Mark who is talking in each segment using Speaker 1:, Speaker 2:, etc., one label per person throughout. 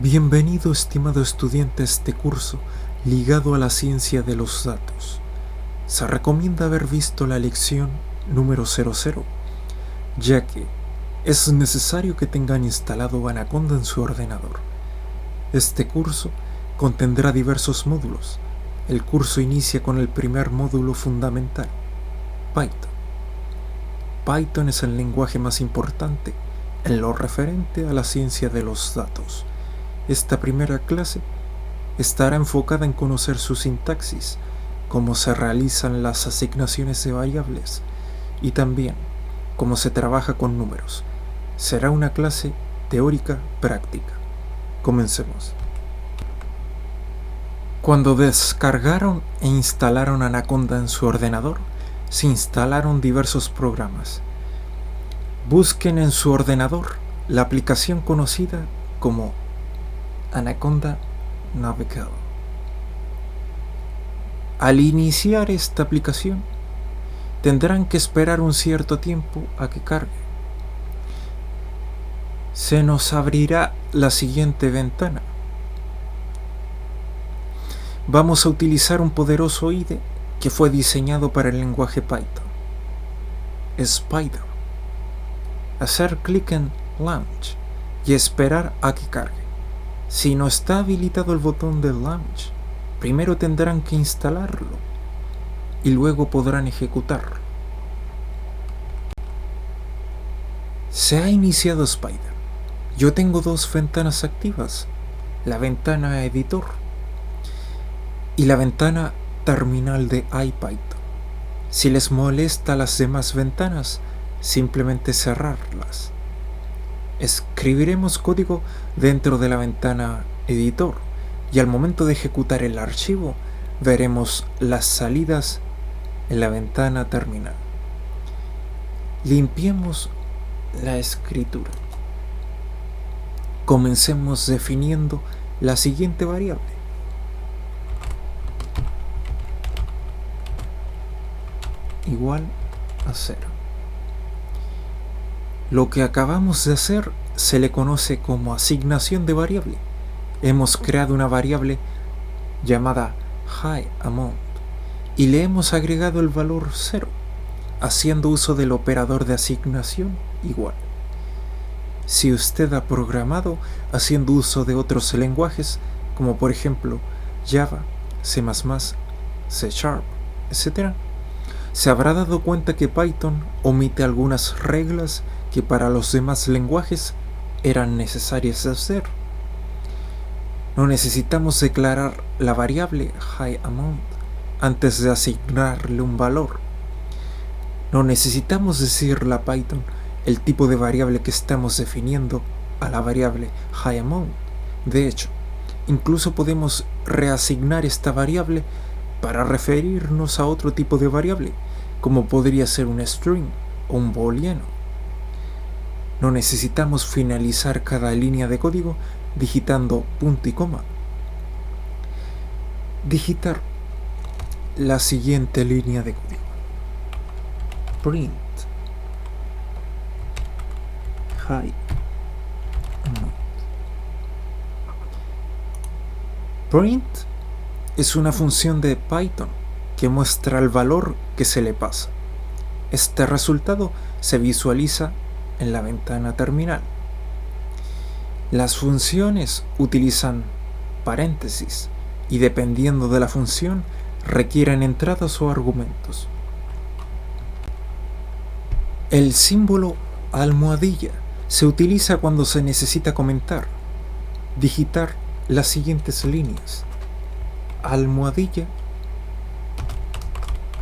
Speaker 1: Bienvenido, estimado estudiante, a este curso ligado a la ciencia de los datos. Se recomienda haber visto la lección número 00, ya que es necesario que tengan instalado Anaconda en su ordenador. Este curso contendrá diversos módulos. El curso inicia con el primer módulo fundamental, Python. Python es el lenguaje más importante en lo referente a la ciencia de los datos. Esta primera clase estará enfocada en conocer su sintaxis, cómo se realizan las asignaciones de variables y también cómo se trabaja con números. Será una clase teórica práctica. Comencemos. Cuando descargaron e instalaron Anaconda en su ordenador, se instalaron diversos programas. Busquen en su ordenador la aplicación conocida como Anaconda Navigable. Al iniciar esta aplicación, tendrán que esperar un cierto tiempo a que cargue. Se nos abrirá la siguiente ventana. Vamos a utilizar un poderoso IDE que fue diseñado para el lenguaje Python, Spider. Hacer clic en Launch y esperar a que cargue. Si no está habilitado el botón de Launch, primero tendrán que instalarlo y luego podrán ejecutarlo. Se ha iniciado Spider. Yo tengo dos ventanas activas, la ventana editor y la ventana terminal de IPython. Si les molesta las demás ventanas, simplemente cerrarlas. Escribiremos código dentro de la ventana editor y al momento de ejecutar el archivo veremos las salidas en la ventana terminal. Limpiemos la escritura. Comencemos definiendo la siguiente variable. Igual a 0. Lo que acabamos de hacer se le conoce como asignación de variable. Hemos creado una variable llamada HighAmount y le hemos agregado el valor 0, haciendo uso del operador de asignación igual. Si usted ha programado haciendo uso de otros lenguajes, como por ejemplo Java, C++, C#, etc., se habrá dado cuenta que Python omite algunas reglas que para los demás lenguajes eran necesarias de hacer. No necesitamos declarar la variable HighAmount antes de asignarle un valor. No necesitamos decirle a Python el tipo de variable que estamos definiendo a la variable HighAmount. De hecho, incluso podemos reasignar esta variable para referirnos a otro tipo de variable, como podría ser un string o un booleano. No necesitamos finalizar cada línea de código digitando punto y coma. Digitar la siguiente línea de código. Print HighAmount. Print es una función de Python que muestra el valor que se le pasa. Este resultado se visualiza en la ventana terminal. Las funciones utilizan paréntesis y dependiendo de la función requieren entradas o argumentos. El símbolo almohadilla se utiliza cuando se necesita digitar las siguientes líneas. Almohadilla,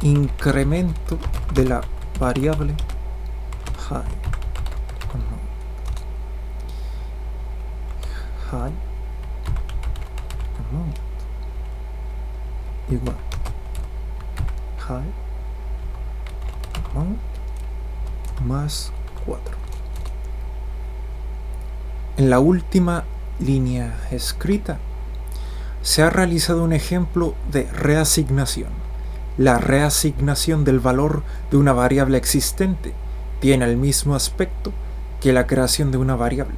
Speaker 1: incremento de la variable HighAmount. Igual HighAmount más 4. En la última línea escrita se ha realizado un ejemplo de reasignación. La reasignación del valor de una variable existente tiene el mismo aspecto que la creación de una variable.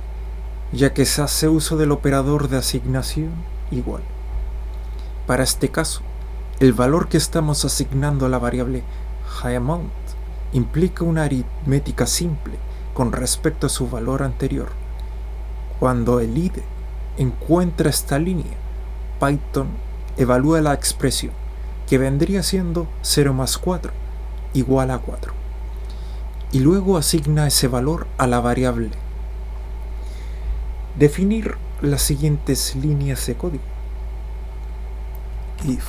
Speaker 1: ya que se hace uso del operador de asignación igual. Para este caso, el valor que estamos asignando a la variable HighAmount implica una aritmética simple con respecto a su valor anterior. Cuando el IDE encuentra esta línea, Python evalúa la expresión, que vendría siendo 0 más 4 igual a 4, y luego asigna ese valor a la variable. Definir las siguientes líneas de código. If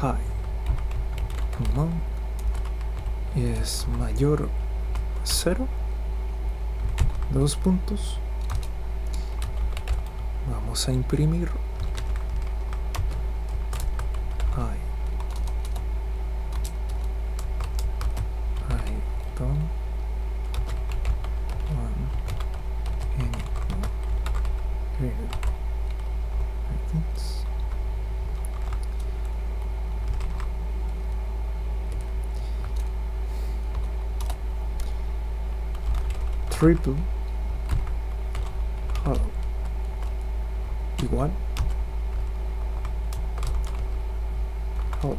Speaker 1: HighAmount es mayor a 0, dos puntos, vamos a imprimir I don't want any more items. Triple hello igual hello.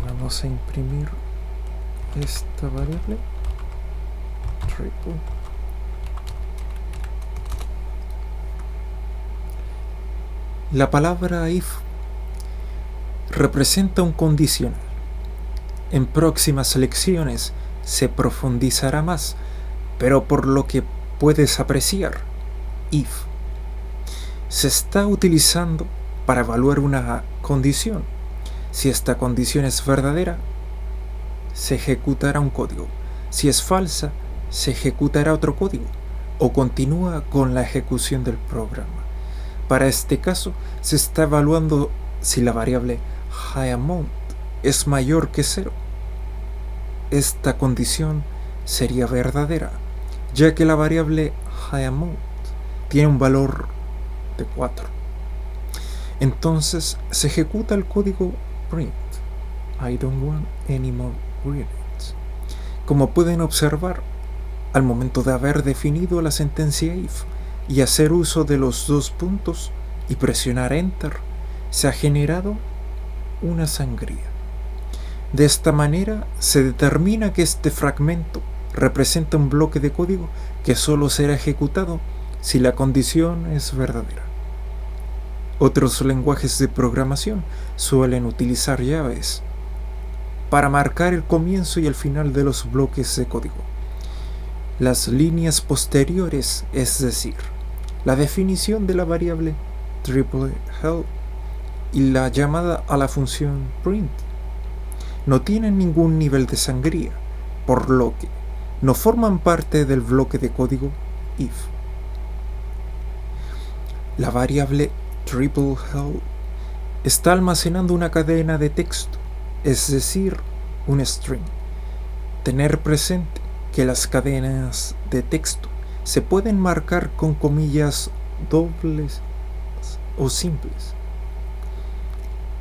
Speaker 1: Vamos a imprimir esta variable triple. La palabra if representa un condicional. En próximas lecciones se profundizará más, pero por lo que puedes apreciar, if se está utilizando para evaluar una condición. Si esta condición es verdadera, se ejecutará un código. Si es falsa, se ejecutará otro código o continúa con la ejecución del programa. Para este caso, se está evaluando si la variable HighAmount es mayor que 0. Esta condición sería verdadera, ya que la variable HighAmount tiene un valor de 4. Entonces se ejecuta el código print I don't want any more units. Como pueden observar, al momento de haber definido la sentencia if y hacer uso de los dos puntos y presionar enter, se ha generado una sangría. De esta manera se determina que este fragmento representa un bloque de código que solo será ejecutado si la condición es verdadera. Otros lenguajes de programación suelen utilizar llaves para marcar el comienzo y el final de los bloques de código. Las líneas posteriores, es decir, la definición de la variable help y la llamada a la función print, no tienen ningún nivel de sangría, por lo que no forman parte del bloque de código if. La variable help está almacenando una cadena de texto, es decir, un string. Tener presente que las cadenas de texto se pueden marcar con comillas dobles o simples.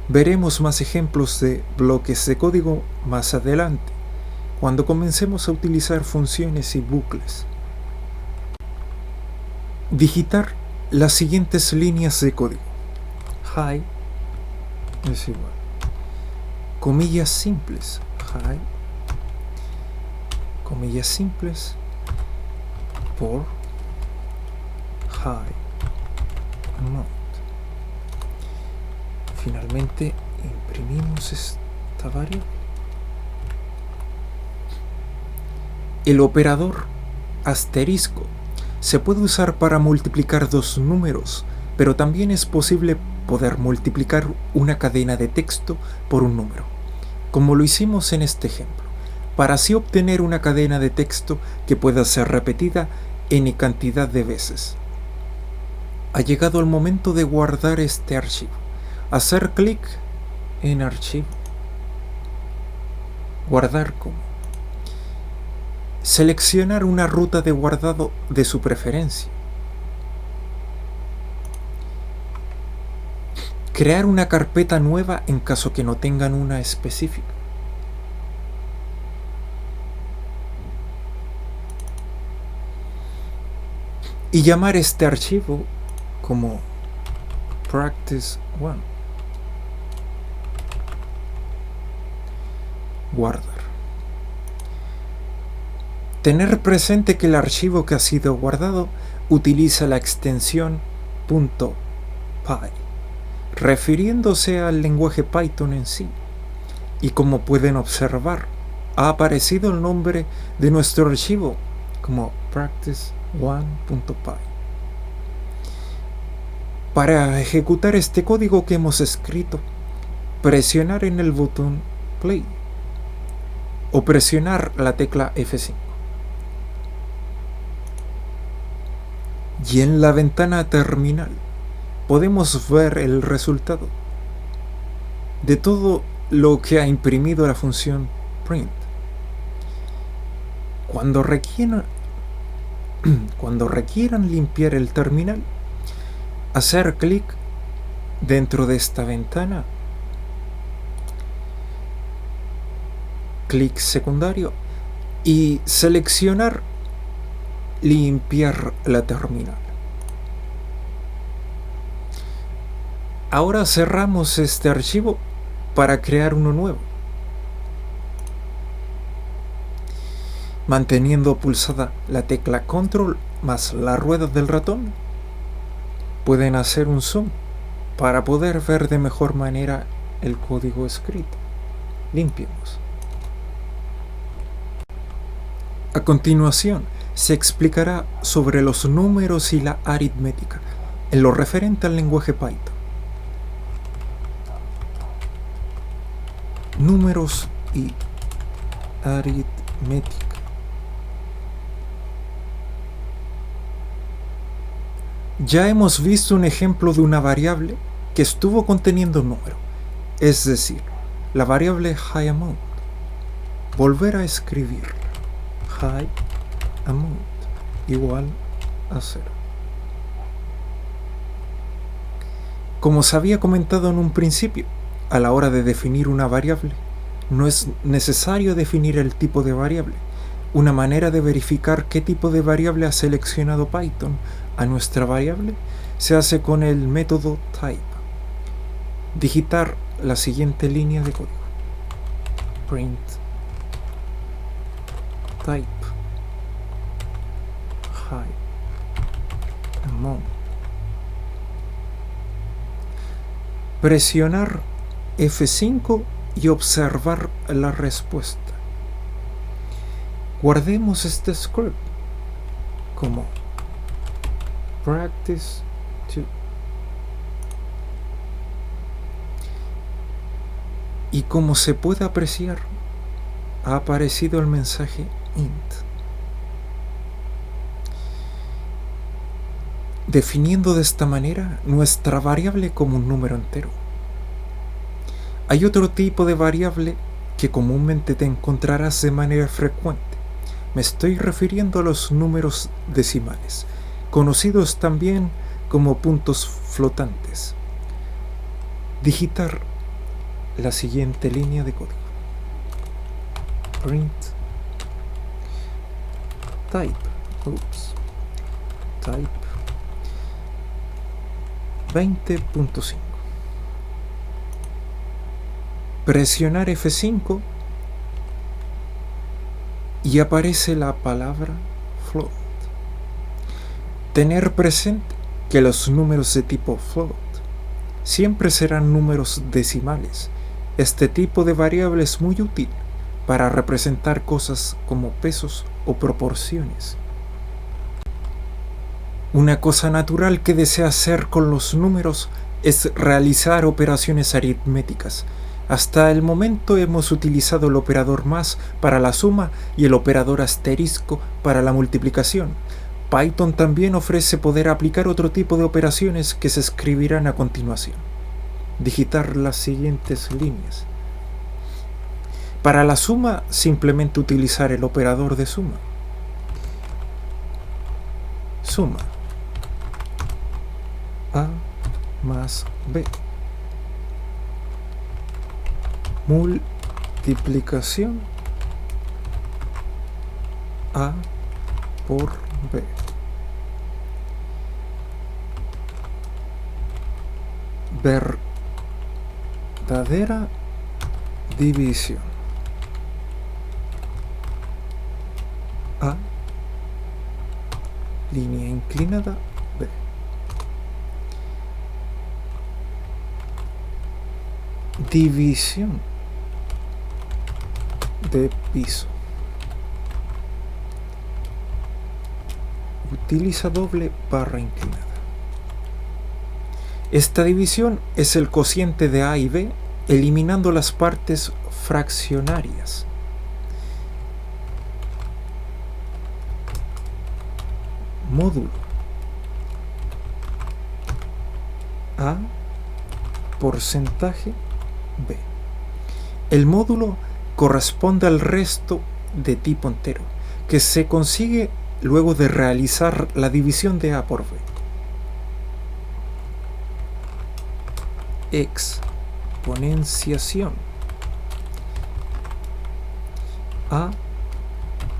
Speaker 1: Veremos más ejemplos de bloques de código más adelante, cuando comencemos a utilizar funciones y bucles. Digitar las siguientes líneas de código. High es igual, comillas simples, high, comillas simples, por HighAmount. Finalmente imprimimos esta variable. El operador asterisco se puede usar para multiplicar dos números, pero también es posible poder multiplicar una cadena de texto por un número, como lo hicimos en este ejemplo, para así obtener una cadena de texto que pueda ser repetida n cantidad de veces. Ha llegado el momento de guardar este archivo. Hacer clic en archivo, guardar como, seleccionar una ruta de guardado de su preferencia. crear una carpeta nueva en caso que no tengan una específica. Y llamar este archivo como practice1. Guardar. Tener presente que el archivo que ha sido guardado utiliza la extensión .py, refiriéndose al lenguaje Python en sí. Y como pueden observar, ha aparecido el nombre de nuestro archivo como practice1.py. Para ejecutar este código que hemos escrito, presionar en el botón play o presionar la tecla F5. Y en la ventana terminal podemos ver el resultado de todo lo que ha imprimido la función print. Cuando requieran limpiar el terminal, hacer clic dentro de esta ventana, clic secundario y seleccionar limpiar la terminal. Ahora cerramos este archivo para crear uno nuevo. Manteniendo pulsada la tecla Control más la rueda del ratón, pueden hacer un zoom para poder ver de mejor manera el código escrito. Limpiemos. A continuación, se explicará sobre los números y la aritmética en lo referente al lenguaje Python. Números y aritmética. Ya hemos visto un ejemplo de una variable que estuvo conteniendo un número, es decir, la variable highAmount. Volver a escribir highAmount igual a 0. Como se había comentado en un principio, a la hora de definir una variable, no es necesario definir el tipo de variable. Una manera de verificar qué tipo de variable ha seleccionado Python a nuestra variable se hace con el método type. Digitar la siguiente línea de código. Print type highAmount. Presionar F5 y observar la respuesta. Guardemos este script como practice2. Y como se puede apreciar, ha aparecido el mensaje int, definiendo de esta manera nuestra variable como un número entero. Hay otro tipo de variable que comúnmente te encontrarás de manera frecuente. Me estoy refiriendo a los números decimales, conocidos también como puntos flotantes. Digitar la siguiente línea de código. Print type type 20.5. Presionar F5 y aparece la palabra float. Tener presente que los números de tipo float siempre serán números decimales. Este tipo de variable es muy útil para representar cosas como pesos o proporciones. Una cosa natural que desea hacer con los números es realizar operaciones aritméticas. Hasta el momento hemos utilizado el operador más para la suma y el operador asterisco para la multiplicación. Python también ofrece poder aplicar otro tipo de operaciones que se escribirán a continuación. Digitar las siguientes líneas. Para la suma, simplemente utilizar el operador de suma. Suma A más B multiplicación A por B. Verdadera división. A, línea inclinada B. División de piso. Utiliza doble barra inclinada. Esta división es el cociente de A y B, eliminando las partes fraccionarias. Módulo A porcentaje B. El módulo corresponde al resto de tipo entero, que se consigue luego de realizar la división de A por B. Exponenciación. A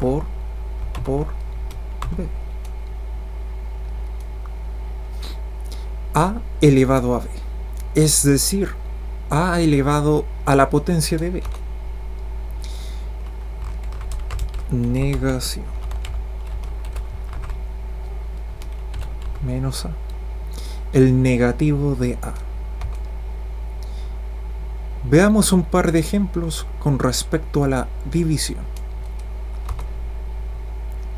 Speaker 1: por B. A elevado a B, es decir, A elevado a la potencia de B. Negación. Menos A. El negativo de A. Veamos un par de ejemplos con respecto a la división.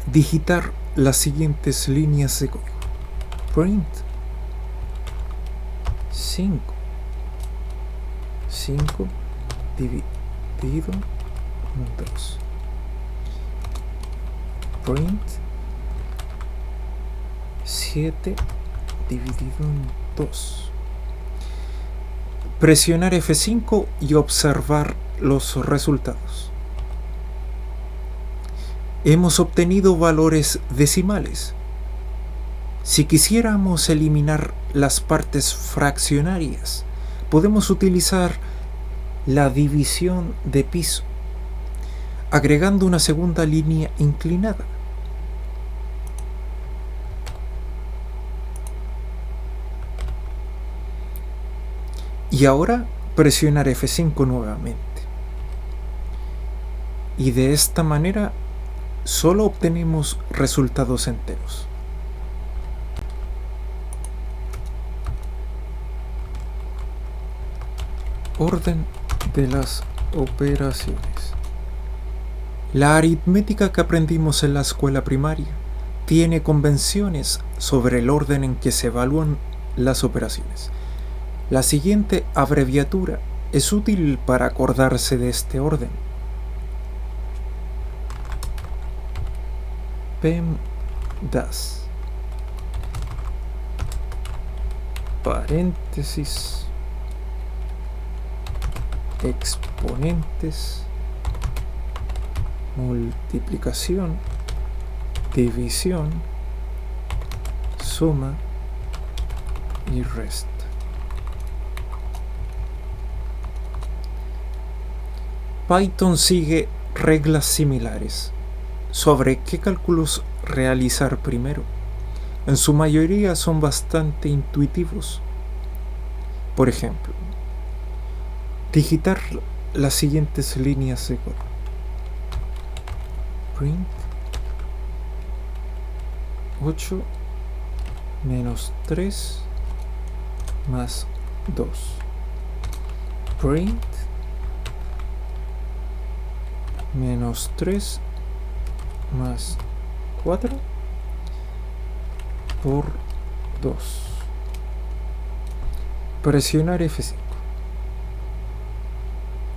Speaker 1: Digitar las siguientes líneas de código. Print 5 dividido en 2. Print 7 dividido en 2. Presionar F5 y observar los resultados. Hemos obtenido valores decimales. Si quisiéramos eliminar las partes fraccionarias, podemos utilizar la división de piso, agregando una segunda línea inclinada. Y ahora presionar F5 nuevamente. Y de esta manera solo obtenemos resultados enteros. Orden de las operaciones. La aritmética que aprendimos en la escuela primaria tiene convenciones sobre el orden en que se evalúan las operaciones. La siguiente abreviatura es útil para acordarse de este orden. PEMDAS. Paréntesis. Exponentes. Multiplicación. División. Suma. Y resta. Python sigue reglas similares sobre qué cálculos realizar primero. En su mayoría son bastante intuitivos. Por ejemplo, digitar las siguientes líneas de código. Print 8 menos 3 más 2. Print menos 3 más 4 por 2. Presionar F5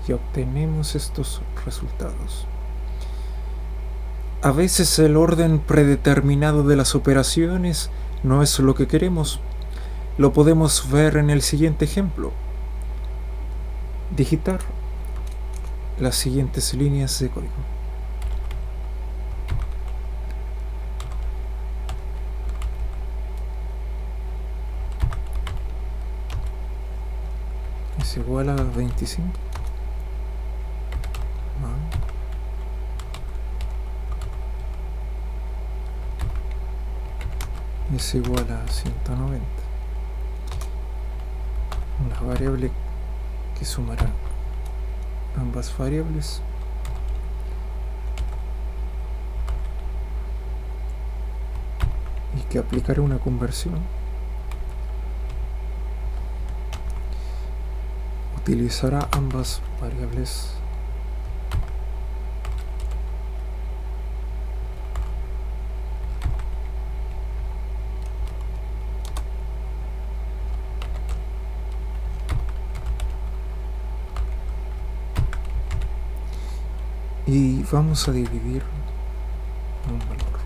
Speaker 1: y obtenemos estos resultados. A veces el orden predeterminado de las operaciones no es lo que queremos. Lo podemos ver en el siguiente ejemplo. Digitar las siguientes líneas de código. Es igual a 25. es igual a 190. Una variable que sumará ambas variables y que aplicará una conversión. Utilizará ambas variables y vamos a dividir un valor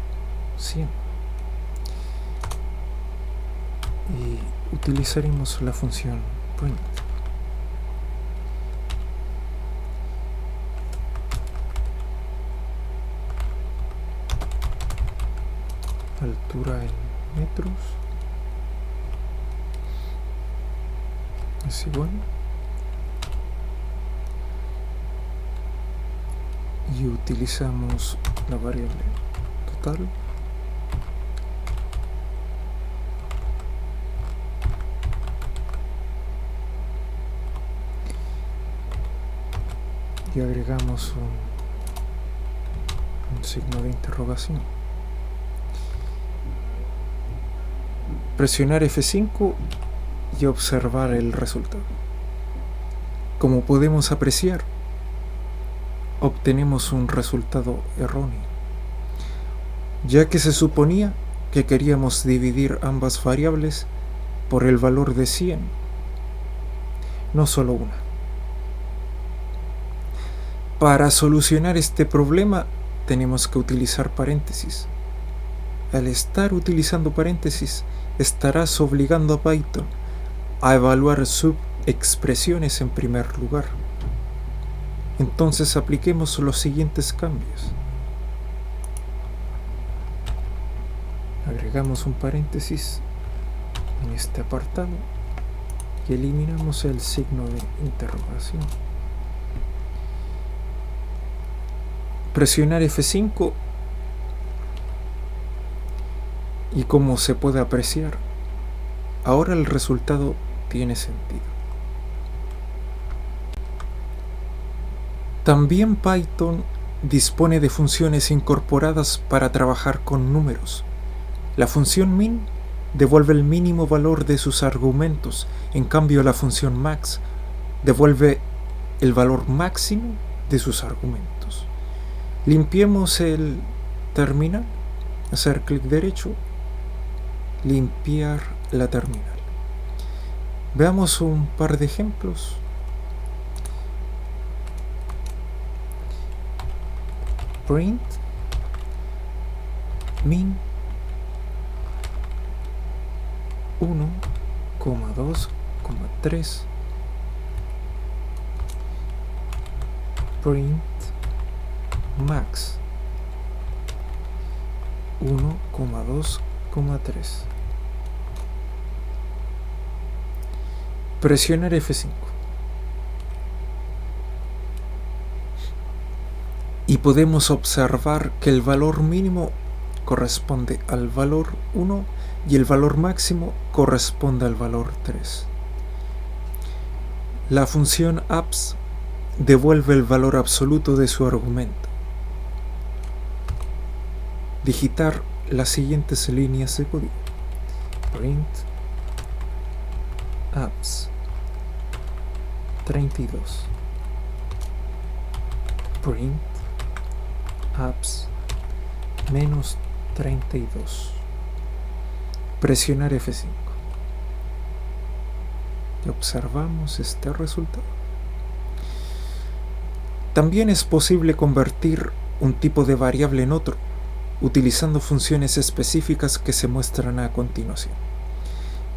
Speaker 1: 100 y utilizaremos la función print. Altura en metros es igual, y utilizamos la variable total y agregamos un signo de interrogación. Presionar F5 y observar el resultado. Como podemos apreciar, obtenemos un resultado erróneo, ya que se suponía que queríamos dividir ambas variables por el valor de 100, no solo una. Para solucionar este problema tenemos que utilizar paréntesis. Al estar utilizando paréntesis, estarás obligando a Python a evaluar subexpresiones en primer lugar. Entonces apliquemos los siguientes cambios. Agregamos un paréntesis en este apartado y eliminamos el signo de interrogación. Presionar F5 y como se puede apreciar, ahora el resultado tiene sentido. También Python dispone de funciones incorporadas para trabajar con números. La función min devuelve el mínimo valor de sus argumentos, en cambio la función max devuelve el valor máximo de sus argumentos. Limpiemos el terminal, hacer clic derecho, limpiar la terminal. Veamos un par de ejemplos. Print min 1,2,3 print max 1,2,3. Presionar F5 y podemos observar que el valor mínimo corresponde al valor 1 y el valor máximo corresponde al valor 3. La función abs devuelve el valor absoluto de su argumento. Digitar las siguientes líneas de código. Print abs 32. Print abs menos 32. Presionar F5 y observamos este resultado. También es posible convertir un tipo de variable en otro utilizando funciones específicas que se muestran a continuación.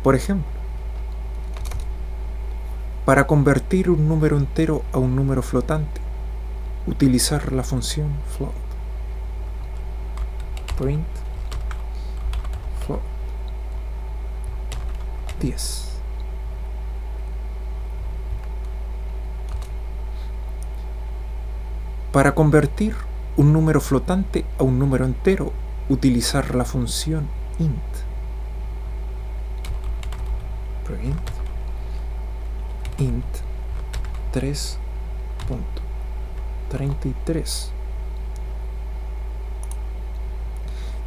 Speaker 1: Por ejemplo, para convertir un número entero a un número flotante, utilizar la función float. Print float 10. Para convertir un número flotante a un número entero, utilizar la función int. print int 3.33.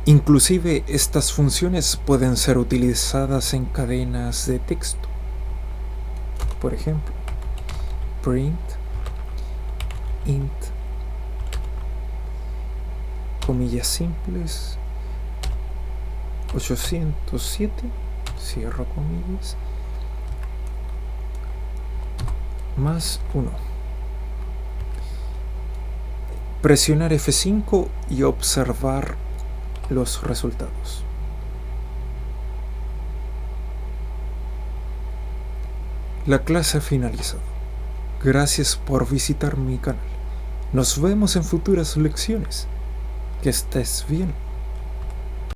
Speaker 1: Inclusive estas funciones pueden ser utilizadas en cadenas de texto. Por ejemplo, print int comillas simples 807, cierro comillas, más 1. Presionar F5 y observar los resultados. La clase ha finalizado. Gracias por visitar mi canal. Nos vemos en futuras lecciones. Que estés bien.